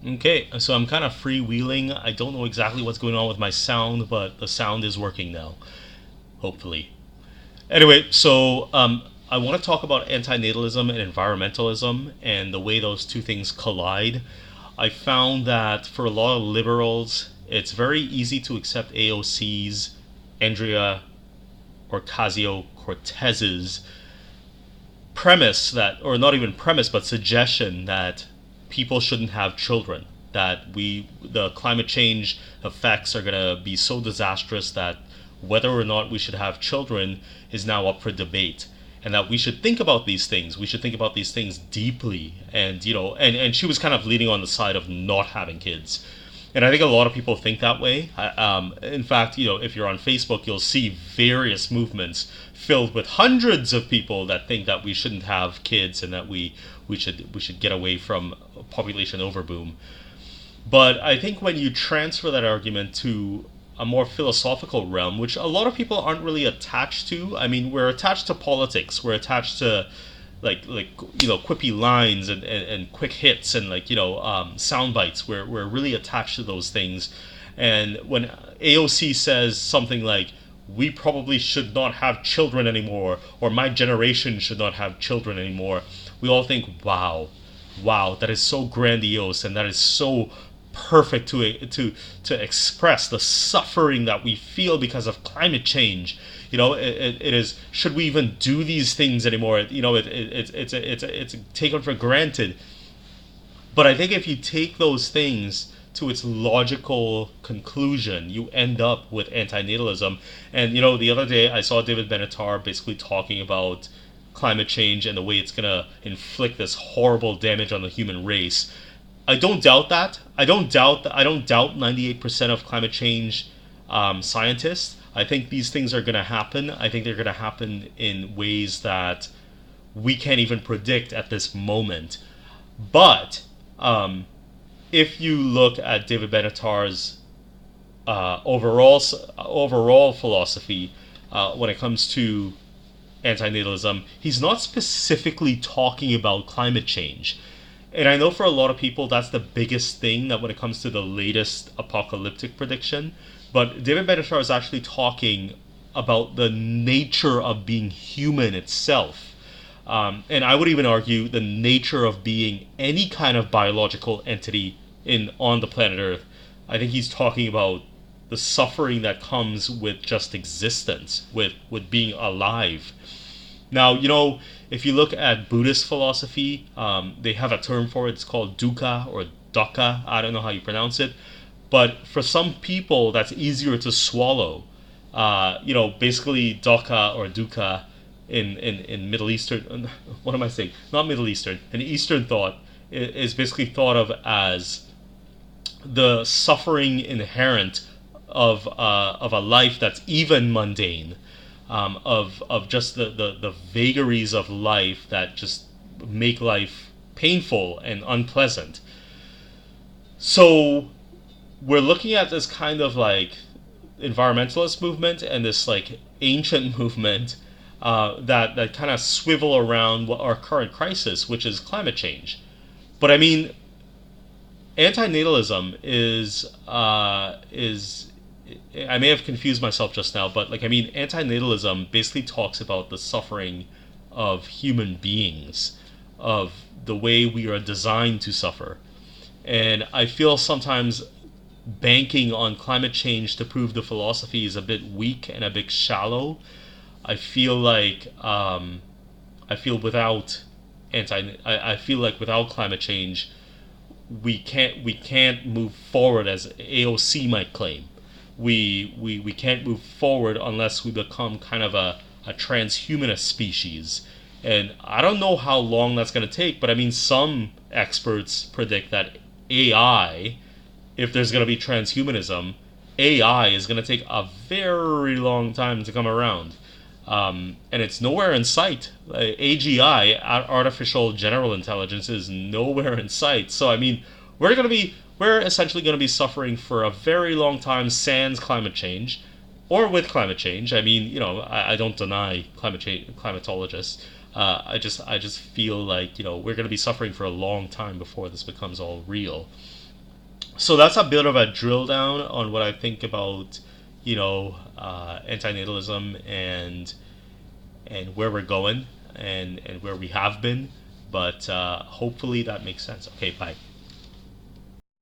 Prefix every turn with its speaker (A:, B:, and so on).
A: Okay, so I'm kind of freewheeling. I don't know exactly what's going on with my sound, but the sound is working now, hopefully. Anyway, I want to talk about antinatalism and environmentalism and the way those two things collide. I found that for a lot of liberals, it's very easy to accept AOC's, Andrea Ocasio-Cortez's premise that, or not even premise, but suggestion that people shouldn't have children. That the climate change effects are going to be so disastrous that whether or not we should have children is now up for debate. And that we should think about these things. We should think about these things deeply. And, and she was kind of leaning on the side of not having kids. And I think a lot of people think that way. In fact, if you're on Facebook, you'll see various movements filled with hundreds of people that think that we shouldn't have kids and that we should get away from population overboom. But I think when you transfer that argument to a more philosophical realm, which a lot of people aren't really attached to. I mean, we're attached to politics. We're attached to quippy lines and quick hits and sound bites. We're really attached to those things. And when AOC says something like, we probably should not have children anymore, or my generation should not have children anymore, we all think, wow, that is so grandiose and that is so perfect to express the suffering that we feel because of climate change. It is, should we even do these things anymore? It's taken for granted. But I think if you take those things to its logical conclusion, you end up with antinatalism. And the other day I saw David Benatar basically talking about climate change and the way it's gonna inflict this horrible damage on the human race. I don't doubt that. I don't doubt 98% of climate change scientists. I think these things are going to happen. I think they're going to happen in ways that we can't even predict at this moment. But if you look at David Benatar's overall philosophy when it comes to antinatalism, he's not specifically talking about climate change. And I know for a lot of people that's the biggest thing, that when it comes to the latest apocalyptic prediction. But David Benatar is actually talking about the nature of being human itself. And I would even argue the nature of being any kind of biological entity on the planet Earth. I think he's talking about the suffering that comes with just existence, with being alive. Now, if you look at Buddhist philosophy, they have a term for it. It's called Dukkha or Dukkha. I don't know how you pronounce it. But for some people, that's easier to swallow. Basically Dukkha or Dukkha in Middle Eastern, what am I saying? Not Middle Eastern. In Eastern thought is basically thought of as the suffering inherent of a life that's even mundane. Of just the vagaries of life that just make life painful and unpleasant. So we're looking at this kind of environmentalist movement and this ancient movement that kind of swivel around our current crisis, which is climate change. But I mean, antinatalism is I may have confused myself just now, but antinatalism basically talks about the suffering of human beings, of the way we are designed to suffer. And I feel sometimes banking on climate change to prove the philosophy is a bit weak and a bit shallow. I feel like without climate change, we can't move forward as AOC might claim. We can't move forward unless we become kind of a transhumanist species. And I don't know how long that's going to take, but I mean, some experts predict that AI, if there's going to be transhumanism, AI is going to take a very long time to come around. And it's nowhere in sight. AGI, artificial general intelligence, is nowhere in sight. So I mean, we're essentially going to be suffering for a very long time sans climate change, or with climate change. I mean, I don't deny climate change, climatologists. I just feel like we're going to be suffering for a long time before this becomes all real. So that's a bit of a drill down on what I think about, antinatalism and where we're going and where we have been. But hopefully that makes sense. Okay, bye.